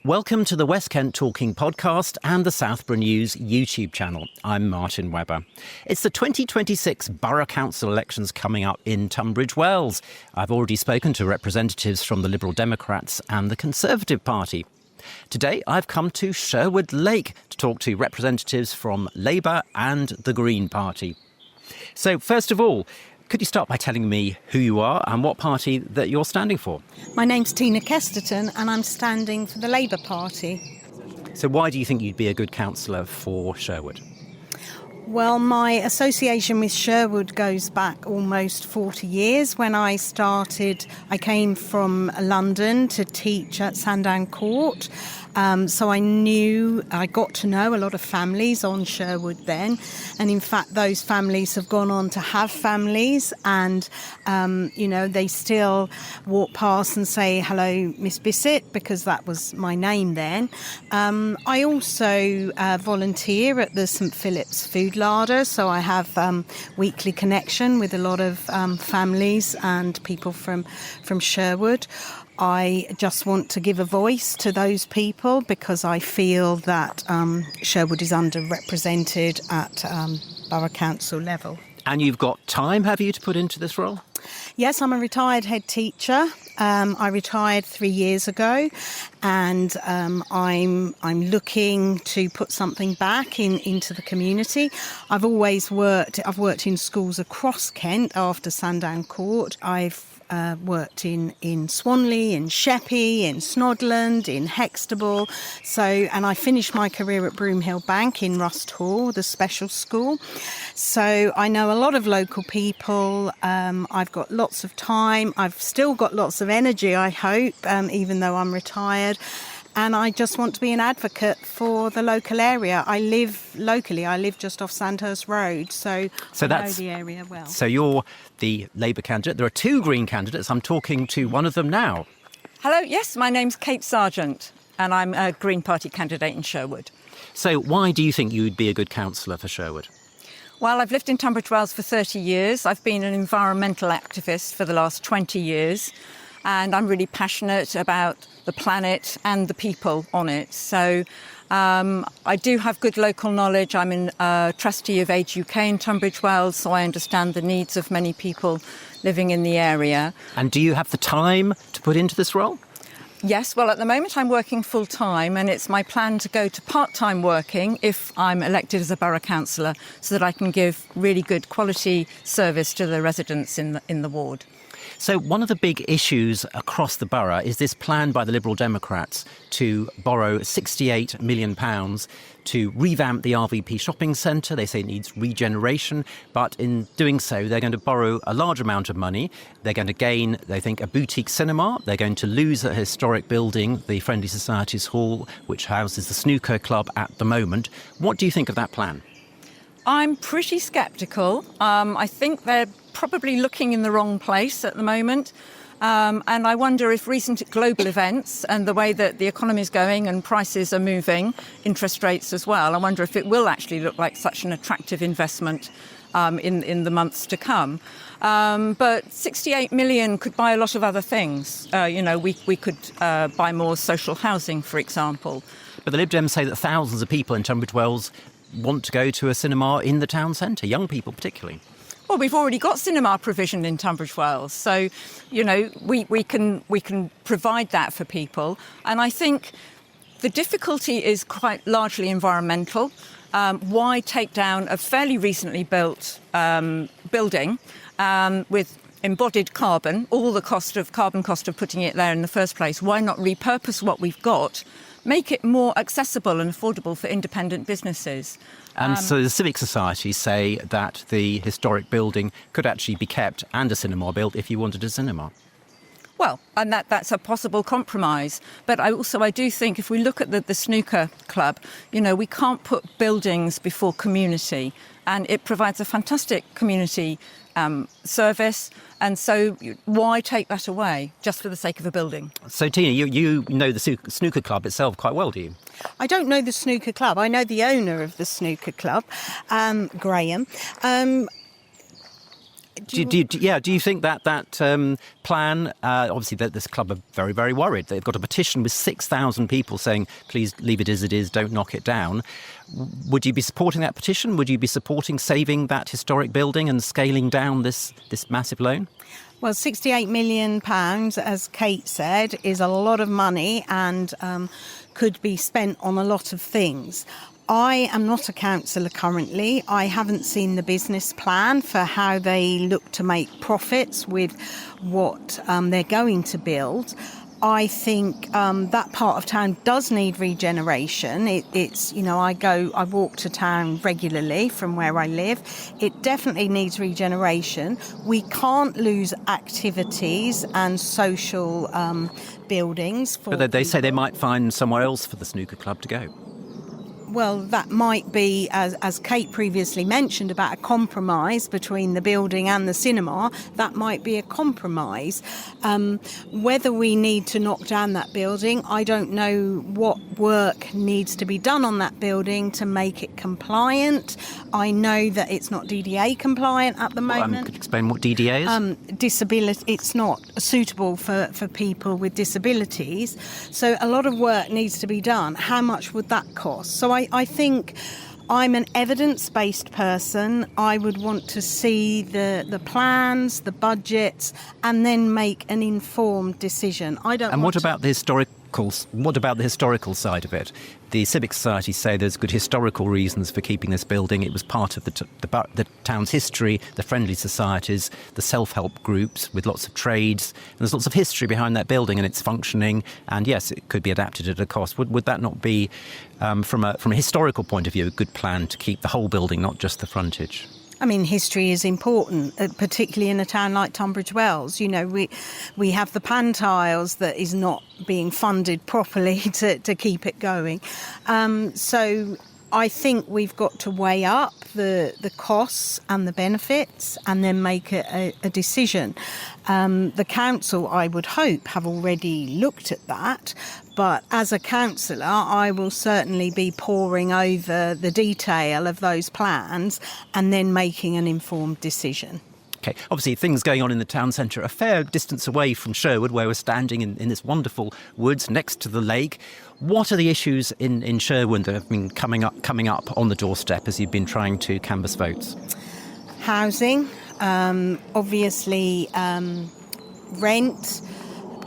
Welcome to the West Kent Talking podcast and the Southborough News YouTube channel. I'm Martin Webber. It's the 2026 Borough Council Elections coming up in Tunbridge Wells. I've already spoken to representatives from the Liberal Democrats and the Conservative Party. Today I've come to Sherwood Lake to talk to representatives from Labour and the Green Party. So first of all, could you start by telling me who you are and what party that you're standing for? My name's Tina Kesterton and I'm standing for the Labour Party. So why do you think you'd be a good councillor for Sherwood? Well, my association with Sherwood goes back almost 40 years. When I started, I came from London to teach at Sandown Court. So I got to know a lot of families on Sherwood then. And in fact, those families have gone on to have families and, they still walk past and say, hello, Miss Bissett, because that was my name then. I also volunteer at the St Philip's Food Larder, so I have weekly connection with a lot of families and people from Sherwood. I just want to give a voice to those people because I feel that Sherwood is underrepresented at Borough Council level. And you've got time, have you, to put into this role? Yes, I'm a retired head teacher. I retired 3 years ago and I'm looking to put something back into the community. I've worked in schools across Kent after Sandown Court. I've worked in Swanley, in Sheppey, in Snodland, in Hextable. And I finished my career at Broomhill Bank in Rust Hall, the special school. So I know a lot of local people. I've got lots of time. I've still got lots of energy, I hope, even though I'm retired. And I just want to be an advocate for the local area. I live locally. I live just off Sandhurst Road, so I know the area well. So you're the Labour candidate. There are two Green candidates. I'm talking to one of them now. Hello, yes, my name's Kate Sargent and I'm a Green Party candidate in Sherwood. So why do you think you'd be a good councillor for Sherwood? Well, I've lived in Tunbridge Wells for 30 years. I've been an environmental activist for the last 20 years. And I'm really passionate about the planet and the people on it. So I do have good local knowledge. I'm a trustee of Age UK in Tunbridge Wells, so I understand the needs of many people living in the area. And do you have the time to put into this role? Yes, well, at the moment I'm working full-time and it's my plan to go to part-time working if I'm elected as a borough councillor so that I can give really good quality service to the residents in the ward. So one of the big issues across the borough is this plan by the Liberal Democrats to borrow £68 million to revamp the RVP shopping centre. They say it needs regeneration, but in doing so, they're going to borrow a large amount of money. They're going to gain, they think, a boutique cinema. They're going to lose a historic building, the Friendly Societies Hall, which houses the snooker club at the moment. What do you think of that plan? I'm pretty sceptical. I think they're probably looking in the wrong place at the moment. And I wonder if recent global events and the way that the economy is going and prices are moving, interest rates as well, I wonder if it will actually look like such an attractive investment in the months to come. But 68 million could buy a lot of other things. We could buy more social housing, for example. But the Lib Dems say that thousands of people in Tunbridge Wells want to go to a cinema in the town centre, young people particularly. Well, we've already got cinema provision in Tunbridge Wells, so we can provide that for people. And I think the difficulty is quite largely environmental. Why take down a fairly recently built building with embodied carbon, all the carbon cost of putting it there in the first place? Why not repurpose what we've got? Make it more accessible and affordable for independent businesses. And so the civic societies say that the historic building could actually be kept and a cinema built if you wanted a cinema. Well, and that's a possible compromise. But I do think if we look at the snooker club, we can't put buildings before community. And it provides a fantastic community service. And so why take that away just for the sake of a building? So, Tina, you know the snooker club itself quite well, do you? I don't know the snooker club. I know the owner of the snooker club, Graham. Do you think that plan? Obviously, this club are very, very worried. They've got a petition with 6,000 people saying, "Please leave it as it is. Don't knock it down." Would you be supporting that petition? Would you be supporting saving that historic building and scaling down this massive loan? Well, £68 million, as Kate said, is a lot of money and could be spent on a lot of things. I am not a councillor currently. I haven't seen the business plan for how they look to make profits with what they're going to build. I think that part of town does need regeneration. I walk to town regularly from where I live. It definitely needs regeneration. We can't lose activities and social buildings. But they say they might find somewhere else for the snooker club to go. Well, that might be, as Kate previously mentioned, about a compromise between the building and the cinema. That might be a compromise. Whether we need to knock down that building, I don't know what work needs to be done on that building to make it compliant. I know that it's not DDA compliant at the moment. Could you explain what DDA is? Disability. It's not suitable for people with disabilities. So a lot of work needs to be done. How much would that cost? So I think I'm an evidence-based person. I would want to see the plans, the budgets, and then make an informed decision. What about the historical side of it? The Civic Society say there's good historical reasons for keeping this building. It was part of the town's history, the friendly societies, the self-help groups with lots of trades. And there's lots of history behind that building and its functioning. And yes, it could be adapted at a cost. Would that not be, from a historical point of view, a good plan to keep the whole building, not just the frontage? I mean, history is important, particularly in a town like Tunbridge Wells. You know, we have the Pantiles that is not being funded properly to keep it going. So I think we've got to weigh up the costs and the benefits and then make a decision. The council, I would hope, have already looked at that. But as a councillor, I will certainly be poring over the detail of those plans and then making an informed decision. Okay, obviously things going on in the town centre, a fair distance away from Sherwood, where we're standing in this wonderful woods next to the lake. What are the issues in Sherwood that have been coming up on the doorstep as you've been trying to canvass votes? Housing, obviously rent,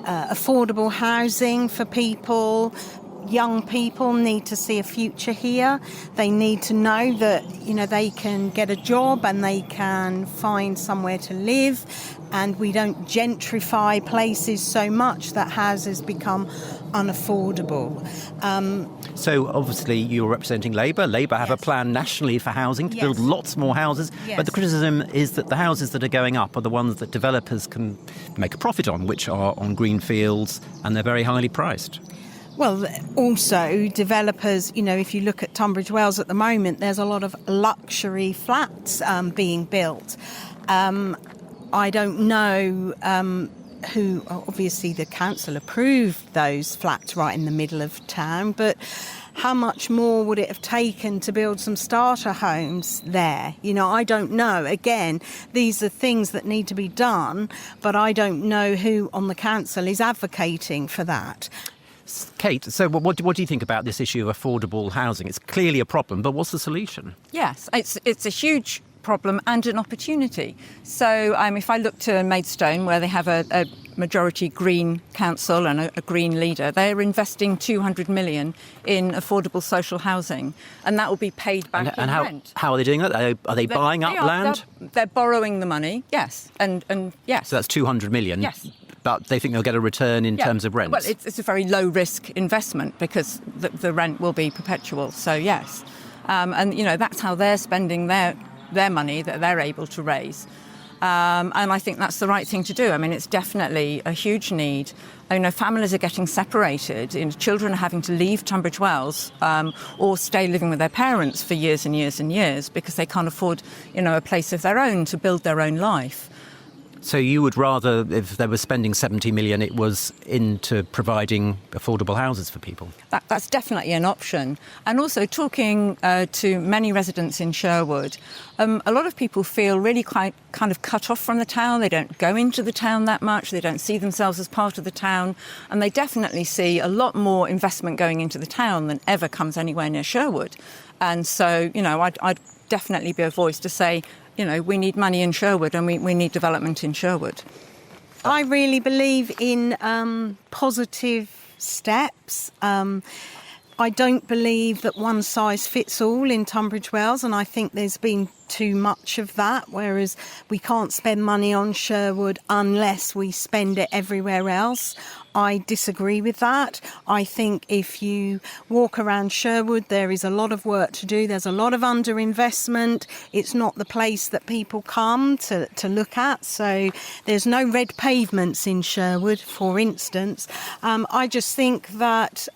affordable housing for people. Young people need to see a future here. They need to know that, they can get a job and they can find somewhere to live, and we don't gentrify places so much that houses become unaffordable. So obviously you're representing Labour. Labour have a plan nationally for housing to build lots more houses. But the criticism is that the houses that are going up are the ones that developers can make a profit on, which are on green fields, and they're very highly priced. Well, also developers, if you look at Tunbridge Wells at the moment, there's a lot of luxury flats being built. I don't know who, obviously the council approved those flats right in the middle of town, but how much more would it have taken to build some starter homes there? I don't know. Again, these are things that need to be done, but I don't know who on the council is advocating for that. Kate, so what do you think about this issue of affordable housing? It's clearly a problem, but what's the solution? Yes, it's a huge problem and an opportunity. So if I look to Maidstone, where they have a majority Green council and a Green leader, they're investing 200 million in affordable social housing, and that will be paid back in rent. How are they doing that? Are they buying up land? They're borrowing the money, yes, and yes. So that's 200 million? Yes. But they think they'll get a return in terms of rent? Well, it's a very low-risk investment because the rent will be perpetual, so yes. And, that's how they're spending their money that they're able to raise. And I think that's the right thing to do. It's definitely a huge need. Families are getting separated. Children are having to leave Tunbridge Wells or stay living with their parents for years and years and years because they can't afford, a place of their own to build their own life. So you would rather, if they were spending 70 million, it was into providing affordable houses for people? That's definitely an option. And also talking to many residents in Sherwood, a lot of people feel really quite kind of cut off from the town. They don't go into the town that much. They don't see themselves as part of the town. And they definitely see a lot more investment going into the town than ever comes anywhere near Sherwood. And so, I'd definitely be a voice to say, we need money in Sherwood and we need development in Sherwood. I really believe in positive steps. I don't believe that one size fits all in Tunbridge Wells, and I think there's been too much of that, whereas we can't spend money on Sherwood unless we spend it everywhere else. I disagree with that. I think if you walk around Sherwood, there is a lot of work to do. There's a lot of underinvestment. It's not the place that people come to look at. So there's no red pavements in Sherwood, for instance. I just think that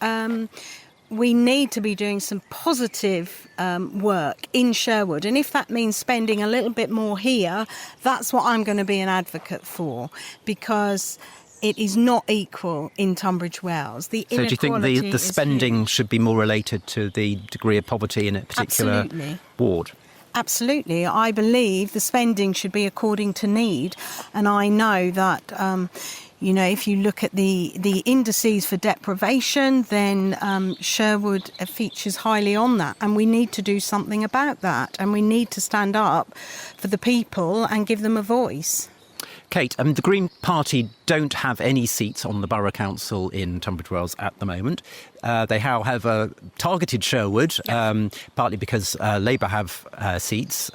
we need to be doing some positive work in Sherwood. And if that means spending a little bit more here, that's what I'm going to be an advocate for, because it is not equal in Tunbridge Wells. So do you think the spending should be more related to the degree of poverty in a particular ward? Absolutely. I believe the spending should be according to need. And I know that, if you look at the indices for deprivation, then Sherwood features highly on that. And we need to do something about that. And we need to stand up for the people and give them a voice. Kate, the Green Party don't have any seats on the Borough Council in Tunbridge Wells at the moment. They, however, targeted Sherwood, partly because Labour have seats.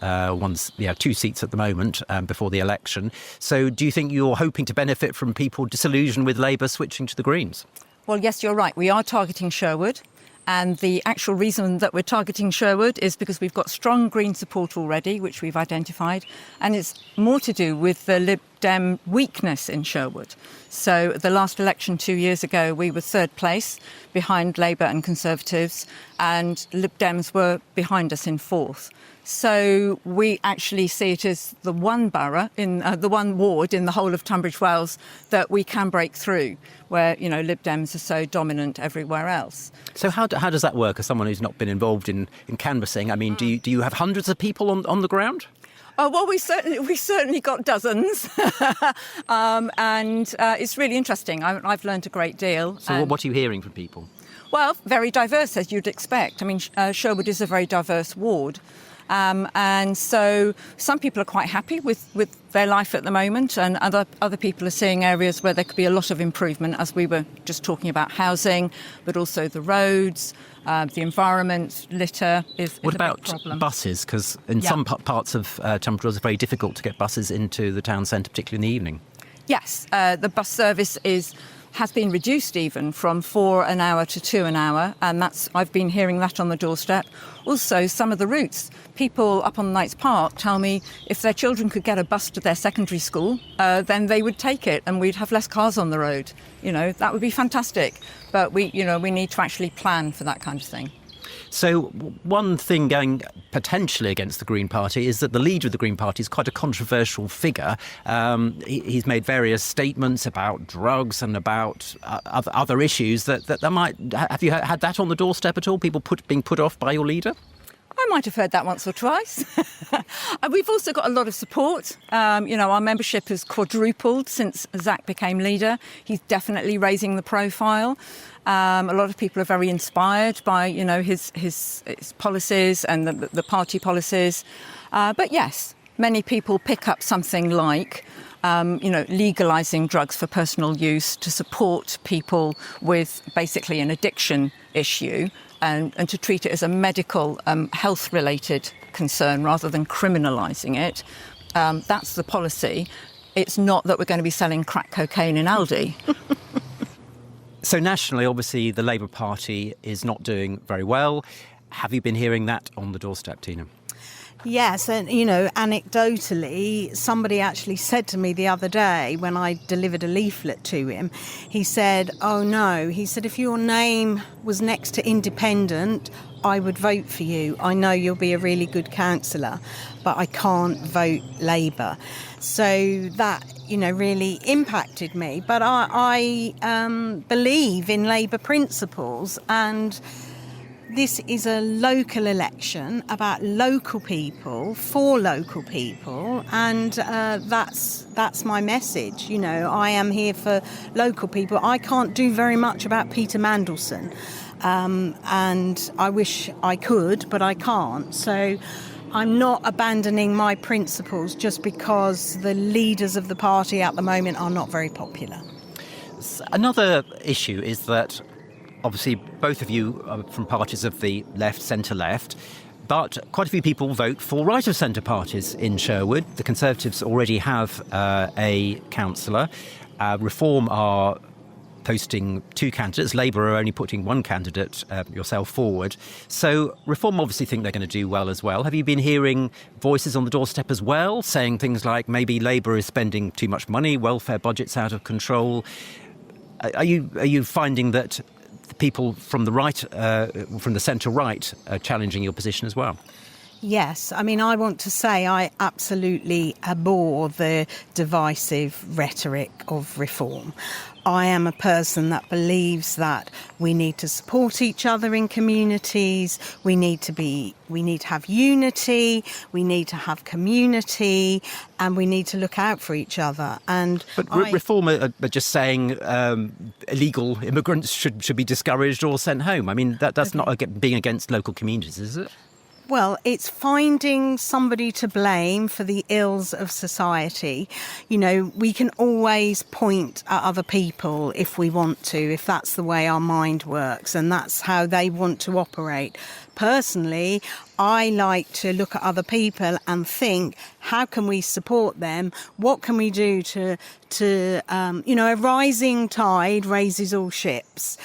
Two seats at the moment before the election. So do you think you're hoping to benefit from people disillusioned with Labour switching to the Greens? Well, yes, you're right. We are targeting Sherwood. And the actual reason that we're targeting Sherwood is because we've got strong Green support already, which we've identified. And it's more to do with the Lib Dem weakness in Sherwood. So the last election 2 years ago, we were third place behind Labour and Conservatives, and Lib Dems were behind us in fourth. So we actually see it as the one borough, the one ward in the whole of Tunbridge Wells that we can break through, where, Lib Dems are so dominant everywhere else. So how does that work as someone who's not been involved in canvassing? I mean, do you have hundreds of people on the ground? Oh, well, we certainly got dozens, and it's really interesting. I've learned a great deal. So what are you hearing from people? Well, very diverse, as you'd expect. I mean, Sherwood is a very diverse ward. And so some people are quite happy with their life at the moment, and other people are seeing areas where there could be a lot of improvement, as we were just talking about housing, but also the roads, the environment, litter is what a big about problem. Buses? Because in some parts of Tunbridge Wells it's very difficult to get buses into the town centre, particularly in the evening. Yes, the bus service has been reduced even from 4 an hour to 2 an hour, and I've been hearing that on the doorstep. Also, some of the routes, people up on Knights Park tell me if their children could get a bus to their secondary school, then they would take it, and we'd have less cars on the road. That would be fantastic. But we need to actually plan for that kind of thing. So one thing going potentially against the Green Party is that the leader of the Green Party is quite a controversial figure. He's made various statements about drugs and about other issues that might... Have you had that on the doorstep at all? People being put off by your leader? I might have heard that once or twice. We've also got a lot of support. Our membership has quadrupled since Zach became leader. He's definitely raising the profile. A lot of people are very inspired by, his policies and the party policies. But yes, many people pick up something like, legalising drugs for personal use to support people with basically an addiction issue and to treat it as a medical, health-related concern rather than criminalising it. That's the policy. It's not that we're going to be selling crack cocaine in Aldi. So nationally, obviously, the Labour Party is not doing very well. Have you been hearing that on the doorstep, Tina? Yes, and, anecdotally, somebody actually said to me the other day when I delivered a leaflet to him, he said, oh no, he said, if your name was next to independent, I would vote for you. I know you'll be a really good councillor, but I can't vote Labour. So that, really impacted me. But I believe in Labour principles, and this is a local election about local people, for local people, and that's my message. I am here for local people. I can't do very much about Peter Mandelson, and I wish I could, but I can't. So I'm not abandoning my principles just because the leaders of the party at the moment are not very popular. Another issue is that obviously both of you are from parties of the left, centre-left, but quite a few people vote for right-of-centre parties in Sherwood. The Conservatives already have a councillor. Reform are posting two candidates. Labour are only putting one candidate, yourself, forward. So Reform obviously think they're going to do well as well. Have you been hearing voices on the doorstep as well, saying things like maybe Labour is spending too much money, welfare budget's out of control? Are you finding that the people from the right, from the centre-right, are challenging your position as well? Yes, I want to say I absolutely abhor the divisive rhetoric of Reform. I am a person that believes that we need to support each other in communities. We need to have unity. We need to have community, and we need to look out for each other. But Reform are just saying illegal immigrants should be discouraged or sent home. That's not being against local communities, is it? Well, it's finding somebody to blame for the ills of society. We can always point at other people if we want to, if that's the way our mind works, and that's how they want to operate. Personally, I like to look at other people and think, how can we support them? What can we do to a rising tide raises all ships.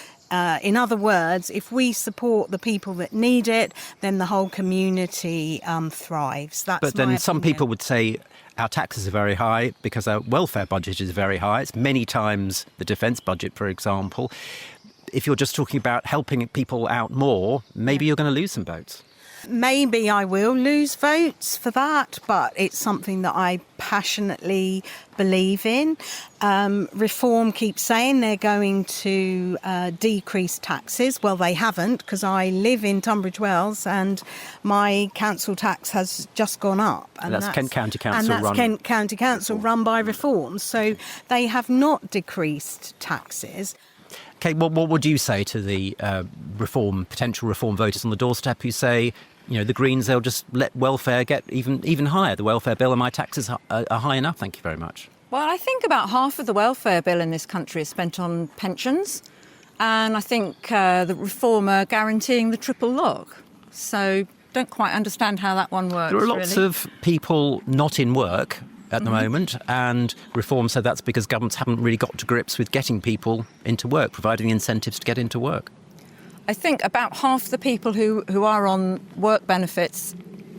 In other words, if we support the people that need it, then the whole community thrives. But then some people would say our taxes are very high because our welfare budget is very high. It's many times the defence budget, for example. If you're just talking about helping people out more, maybe you're going to lose some votes. Maybe I will lose votes for that, but it's something that I passionately believe in. Reform keeps saying they're going to decrease taxes. Well, they haven't, because I live in Tunbridge Wells and my council tax has just gone up. And that's Kent County Council run. And that's Kent County Council run by Reform. So they have not decreased taxes. Okay, well, what would you say to the potential reform voters on the doorstep who say, the Greens, they'll just let welfare get even higher, the welfare bill, and my taxes are high enough, thank you very much? Well, I think about half of the welfare bill in this country is spent on pensions, and I think the Reform are guaranteeing the triple lock. So don't quite understand how that one works. There are lots of people not in work at the moment, and Reform said that's because governments haven't really got to grips with getting people into work, providing incentives to get into work. I think about half the people who are on work benefits,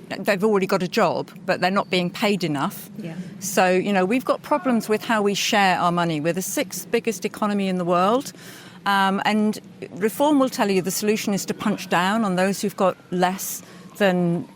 they've already got a job, but they're not being paid enough. Yeah. So, we've got problems with how we share our money. We're the sixth biggest economy in the world. And Reform will tell you the solution is to punch down on those who've got less than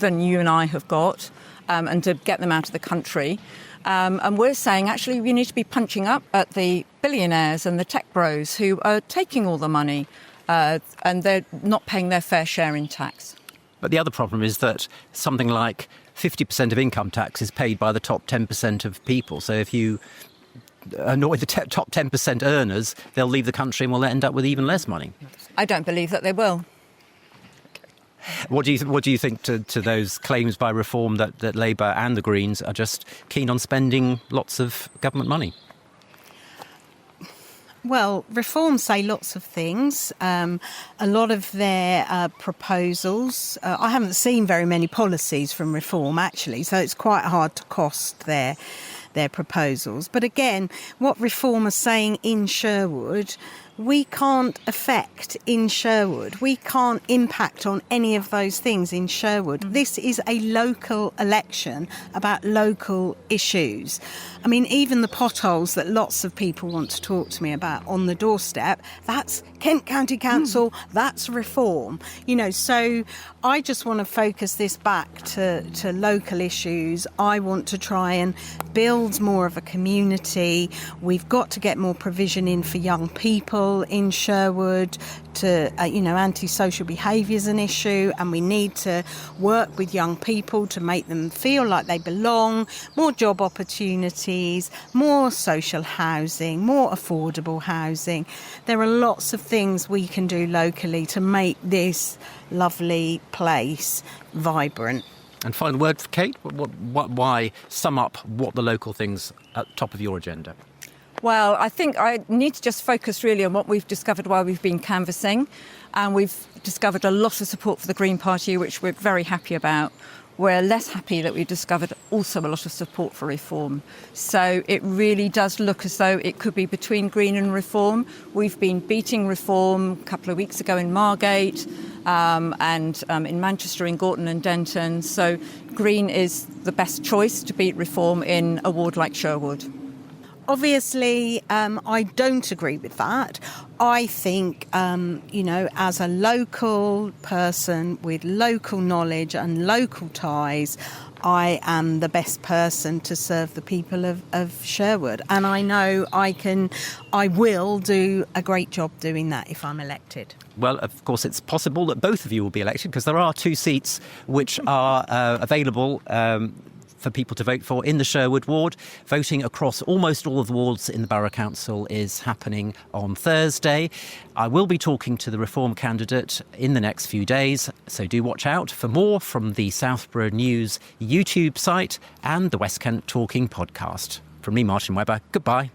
you and I have got, and to get them out of the country. And we're saying, actually, we need to be punching up at the billionaires and the tech bros who are taking all the money and they're not paying their fair share in tax. But the other problem is that something like 50% of income tax is paid by the top 10% of people. So if you annoy the top 10% earners, they'll leave the country and we'll end up with even less money. I don't believe that they will. What do you think to those claims by Reform that Labour and the Greens are just keen on spending lots of government money? Well, Reform say lots of things. A lot of their proposals, I haven't seen very many policies from Reform, actually, so it's quite hard to cost their proposals. But again, what Reform are saying in Sherwood, we can't affect in Sherwood. We can't impact on any of those things in Sherwood. This is a local election about local issues. I mean, even the potholes that lots of people want to talk to me about on the doorstep, that's Kent County Council, that's reform. So I just want to focus this back to local issues. I want to try and build more of a community. We've got to get more provision in for young people in Sherwood. Antisocial behaviour is an issue, and we need to work with young people to make them feel like they belong, more job opportunities, more social housing, more affordable housing. There are lots of things we can do locally to make this lovely place vibrant. And final word for Kate, why sum up what the local things at the top of your agenda? Well, I think I need to just focus really on what we've discovered while we've been canvassing. And we've discovered a lot of support for the Green Party, which we're very happy about. We're less happy that we've discovered also a lot of support for reform. So it really does look as though it could be between Green and Reform. We've been beating Reform a couple of weeks ago in Margate and in Manchester, in Gorton and Denton. So Green is the best choice to beat Reform in a ward like Sherwood. Obviously, I don't agree with that. I think, as a local person with local knowledge and local ties, I am the best person to serve the people of Sherwood. And I know I will do a great job doing that if I'm elected. Well, of course, it's possible that both of you will be elected, because there are 2 seats which are available for people to vote for in the Sherwood ward. Voting across almost all of the wards in the Borough Council is happening on Thursday. I will be talking to the Reform candidate in the next few days, so do watch out for more from the Southborough News YouTube site and the West Kent Talking podcast. From me, Martin Webber, goodbye.